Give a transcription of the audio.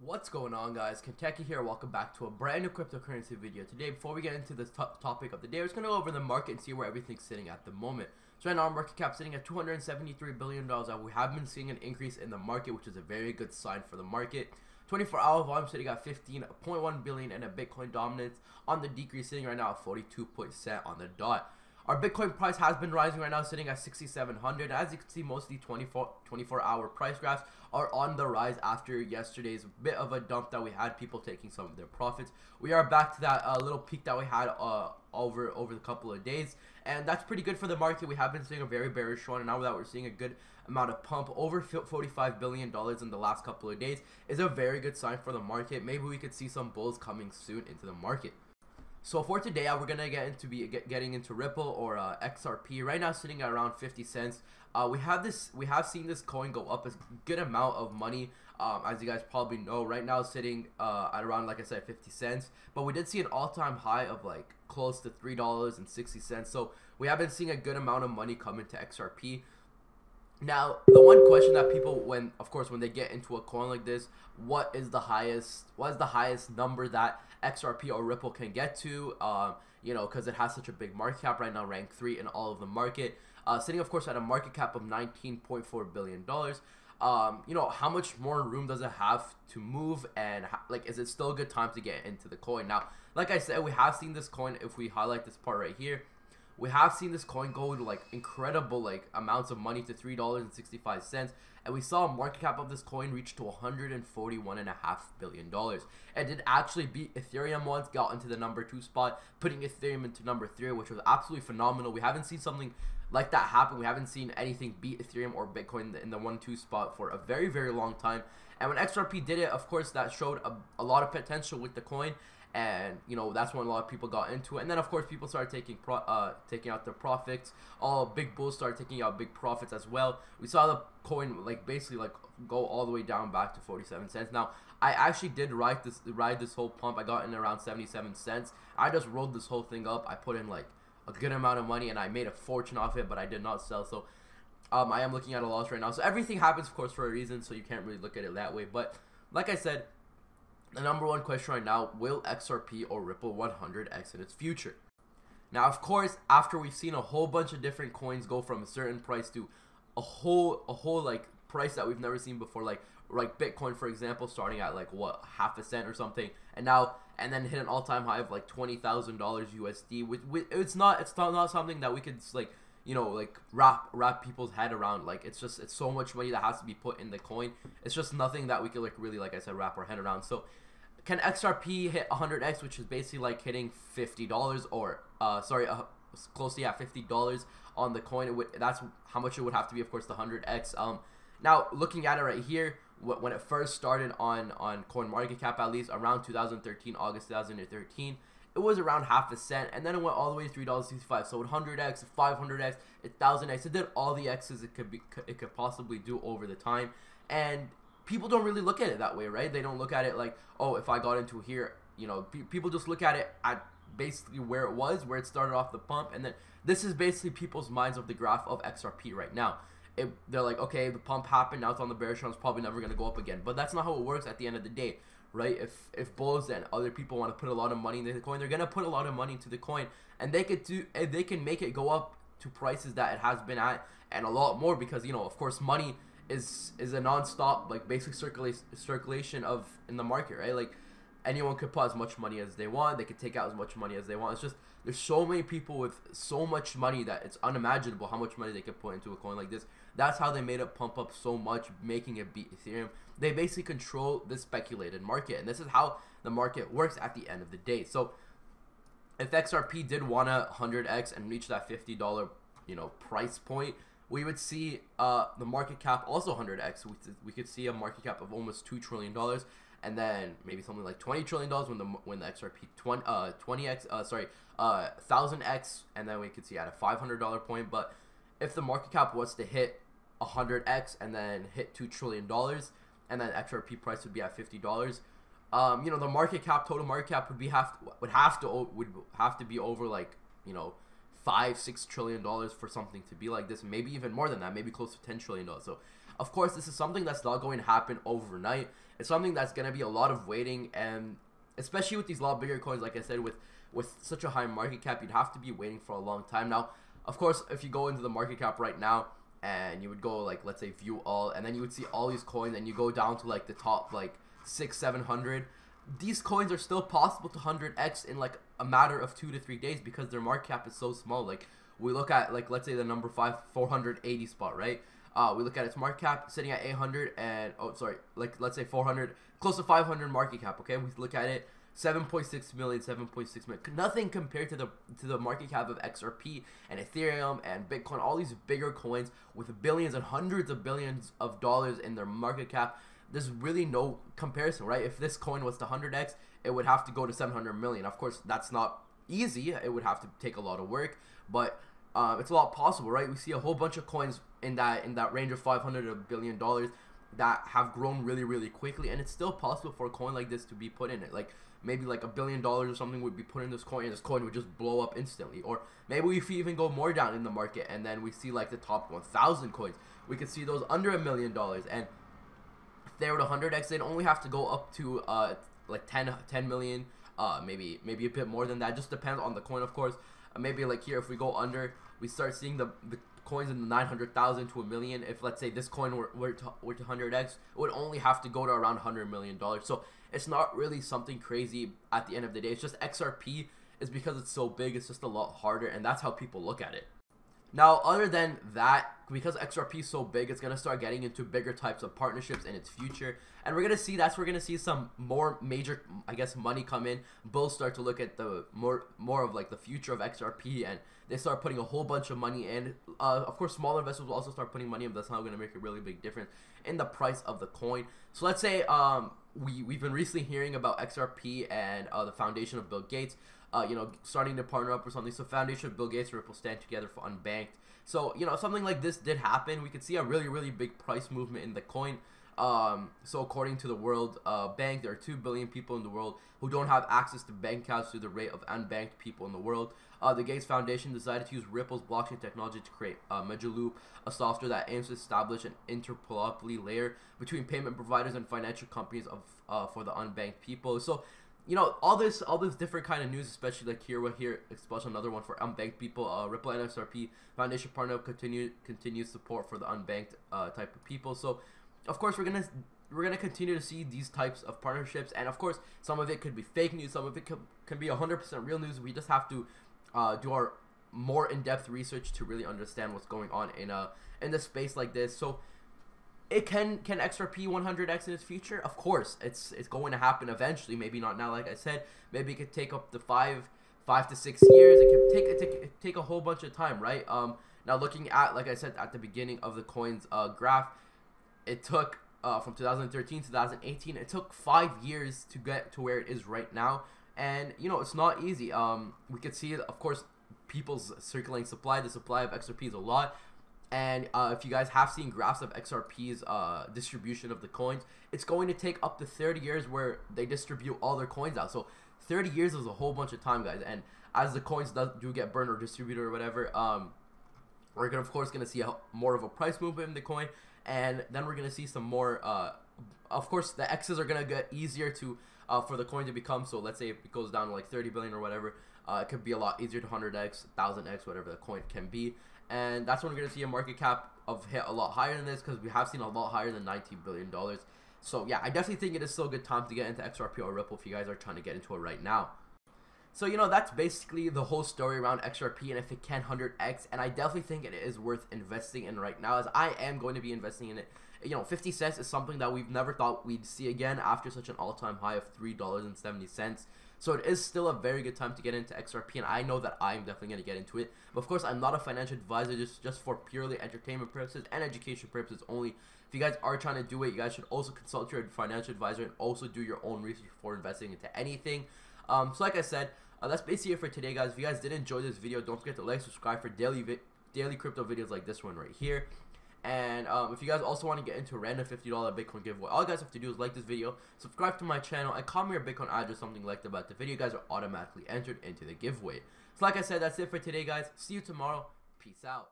What's going on, guys? Kentucky here. Welcome back to a brand new cryptocurrency video. Today, before we get into this topic of the day, we're just going to go over the market and see where everything's sitting at the moment. So right now, our market cap sitting at $273 billion. We have been seeing an increase in the market, which is a very good sign for the market. 24-hour volume sitting at 15.1 billion and a Bitcoin dominance on the decrease, sitting right now at 42% on the dot. Our Bitcoin price has been rising right now, sitting at 6,700. As you can see, most of the 24-hour price graphs are on the rise after yesterday's bit of a dump that we had, people taking some of their profits. We are back to that little peak that we had over the couple of days, and that's pretty good for the market. We have been seeing a very bearish one, and now that we're seeing a good amount of pump, over $45 billion in the last couple of days, is a very good sign for the market. Maybe we could see some bulls coming soon into the market. So for today, we're gonna getting into Ripple or XRP. Right now, sitting at around 50 cents. We have seen this coin go up a good amount of money. As you guys probably know, right now sitting at around, like I said, 50 cents. But we did see an all-time high of like close to $3.60. So we have been seeing a good amount of money come into XRP. Now, the one question that people, when they get into a coin like this, what is the highest number that XRP or Ripple can get to? You know, because it has such a big market cap right now, ranked 3 in all of the market, sitting of course at a market cap of $19.4 billion. You know, how much more room does it have to move, and like, is it still a good time to get into the coin? Now, like I said, we have seen this coin, if we highlight this part right here, we have seen this coin go to like incredible like amounts of money to $3.65, and we saw a market cap of this coin reach to $141.5 billion. It did actually beat Ethereum once, got into the number 2 spot, putting Ethereum into number 3, which was absolutely phenomenal. We haven't seen something like that happen. We haven't seen anything beat Ethereum or Bitcoin in the 1-2 spot for a very, very long time. And when XRP did it, of course, that showed a lot of potential with the coin. And you know, that's when a lot of people got into it, and then of course people started taking out their profits. All big bulls started taking out big profits as well. We saw the coin like basically like go all the way down back to 47 cents. Now, I actually did ride this whole pump. I got in around 77 cents. I just rolled this whole thing up. I put in like a good amount of money, and I made a fortune off it, but I did not sell. So I am looking at a loss right now. So everything happens, of course, for a reason. So you can't really look at it that way. But like I said, the number one question right now, will XRP or Ripple 100x in its future? Now, of course, after we've seen a whole bunch of different coins go from a certain price to a whole like price that we've never seen before, like Bitcoin, for example, starting at like what, half a cent or something, and then hit an all-time high of like $20,000 USD. It's not something that we could like, you know, like wrap people's head around. Like, it's so much money that has to be put in the coin. It's just nothing that we could like really, like I said, wrap our head around. So can XRP hit 100x, which is basically like hitting $50 or close to $50 on the coin? That's how much it would have to be, of course, the 100x. Now, looking at it right here, when it first started on CoinMarketCap, at least around 2013, August 2013, it was around half a cent, and then it went all the way to $3.65. So 100x, 500x, 1000x, it did all the x's it could possibly do over the time. And people don't really look at it that way, right? They don't look at it like, oh, if I got into here, you know, people just look at it at basically where it was, where it started off the pump, and then this is basically people's minds of the graph of XRP right now. They're like, okay, the pump happened, now it's on the bearish run, it's probably never going to go up again. But that's not how it works at the end of the day, right? If bulls and other people want to put a lot of money into the coin, they're going to put a lot of money into the coin, and they can make it go up to prices that it has been at, and a lot more, because, you know, of course, money is a non-stop like basic circulation in the market, right? Like, anyone could put as much money as they want, they could take out as much money as they want. It's just there's so many people with so much money that it's unimaginable how much money they could put into a coin like this. That's how they made it pump up so much, making it beat Ethereum. They basically control the speculated market, and this is how the market works at the end of the day. So if XRP did want to 100x and reach that $50, you know, price point, we would see the market cap also 100x. We could see a market cap of almost $2 trillion, and then maybe something like $20 trillion when the XRP 1000x, and then we could see at a $500 point. But if the market cap was to hit 100x and then hit $2 trillion, and then XRP price would be at $50, you know, the market cap, total market cap would have to be over like, you know, $5-6 trillion for something to be like this, maybe even more than that, maybe close to $10 trillion. So of course, this is something that's not going to happen overnight. It's something that's going to be a lot of waiting, and especially with these lot bigger coins, like I said, with such a high market cap, you'd have to be waiting for a long time. Now, of course, if you go into the market cap right now, and you would go like, let's say, view all, and then you would see all these coins, and you go down to like the top like 600-700. These coins are still possible to 100x in like a matter of 2 to 3 days because their market cap is so small. Like, we look at, like, let's say the number 480 spot, right? We look at its market cap sitting at 800 and, oh, sorry, like, let's say 400, close to 500 market cap, okay? We look at it, 7.6 million, 7.6 million. Nothing compared to the market cap of XRP and Ethereum and Bitcoin, all these bigger coins with billions and hundreds of billions of dollars in their market cap. There's really no comparison, right? If this coin was to 100x, it would have to go to 700 million. Of course, that's not easy. It would have to take a lot of work, but it's a lot possible, right? We see a whole bunch of coins in that range of 500 to $1 billion that have grown really, really quickly, and it's still possible for a coin like this to be put in it. Like, maybe like $1 billion or something would be put in this coin, and this coin would just blow up instantly. Or maybe if we even go more down in the market, and then we see like the top 1,000 coins, we could see those under $1 million, and if they were to 100x, they'd only have to go up to like 10 million, maybe a bit more than that. Just depends on the coin, of course. Maybe like here, if we go under, we start seeing the coins in the 900,000 to $1 million. If, let's say, this coin were to 100x, it would only have to go to around $100 million. So it's not really something crazy at the end of the day. It's just XRP is because it's so big, it's just a lot harder, and that's how people look at it. Now, other than that, because XRP is so big, it's going to start getting into bigger types of partnerships in its future. And we're going to see, we're going to see some more major, I guess, money come in. Bulls start to look at the more of like the future of XRP, and they start putting a whole bunch of money in. Of course, smaller investors will also start putting money in, but that's not going to make a really big difference in the price of the coin. So let's say we've been recently hearing about XRP and the foundation of Bill Gates, starting to partner up or something. So foundation of Bill Gates and Ripple stand together for Unbanked. So, if something like this did happen, we could see a really, really big price movement in the coin. So according to the World Bank, there are 2 billion people in the world who don't have access to bank accounts to the rate of unbanked people in the world. The Gates Foundation decided to use Ripple's blockchain technology to create Megaloop, a software that aims to establish an interoperability layer between payment providers and financial companies for the unbanked people. So, all this different kind of news, especially like here, especially another one for unbanked people. Ripple and XRP Foundation partner continue support for the unbanked type of people. So, of course, we're gonna continue to see these types of partnerships, and of course, some of it could be fake news, some of it can be 100% real news. We just have to do our more in-depth research to really understand what's going on in a space like this. So, can XRP 100x in its future? Of course, it's going to happen eventually. Maybe not now, like I said. Maybe it could take up to 5 to 6 years. It could take a whole bunch of time, right? Now looking at, like I said at the beginning of the coin's graph, it took from 2013 to 2018. It took 5 years to get to where it is right now, and it's not easy. We could see, of course, people's circulating supply. The supply of XRP is a lot. And if you guys have seen graphs of XRP's distribution of the coins, it's going to take up to 30 years where they distribute all their coins out. So 30 years is a whole bunch of time, guys. And as the coins do get burned or distributed or whatever, we're of course going to see more of a price movement in the coin. And then we're going to see some more, of course, the X's are going to get easier to for the coin to become. So let's say if it goes down to like 30 billion or whatever, it could be a lot easier to 100x, 1000x, whatever the coin can be. And that's when we're going to see a market cap hit a lot higher than this, because we have seen a lot higher than $19 billion. So yeah, I definitely think it is still a good time to get into XRP or Ripple if you guys are trying to get into it right now. So, that's basically the whole story around XRP and if it can 100x. And I definitely think it is worth investing in right now, as I am going to be investing in it. 50 cents is something that we've never thought we'd see again after such an all-time high of $3.70. So it is still a very good time to get into XRP, and I know that I'm definitely going to get into it. But of course, I'm not a financial advisor, just for purely entertainment purposes and education purposes only. If you guys are trying to do it, you guys should also consult your financial advisor and also do your own research before investing into anything. So like I said, that's basically it for today, guys. If you guys did enjoy this video, don't forget to like, subscribe for daily crypto videos like this one right here. And if you guys also want to get into a random $50 Bitcoin giveaway, all you guys have to do is like this video, subscribe to my channel, and comment your Bitcoin address, something you liked about the video. You guys are automatically entered into the giveaway. So like I said, that's it for today, guys. See you tomorrow. Peace out.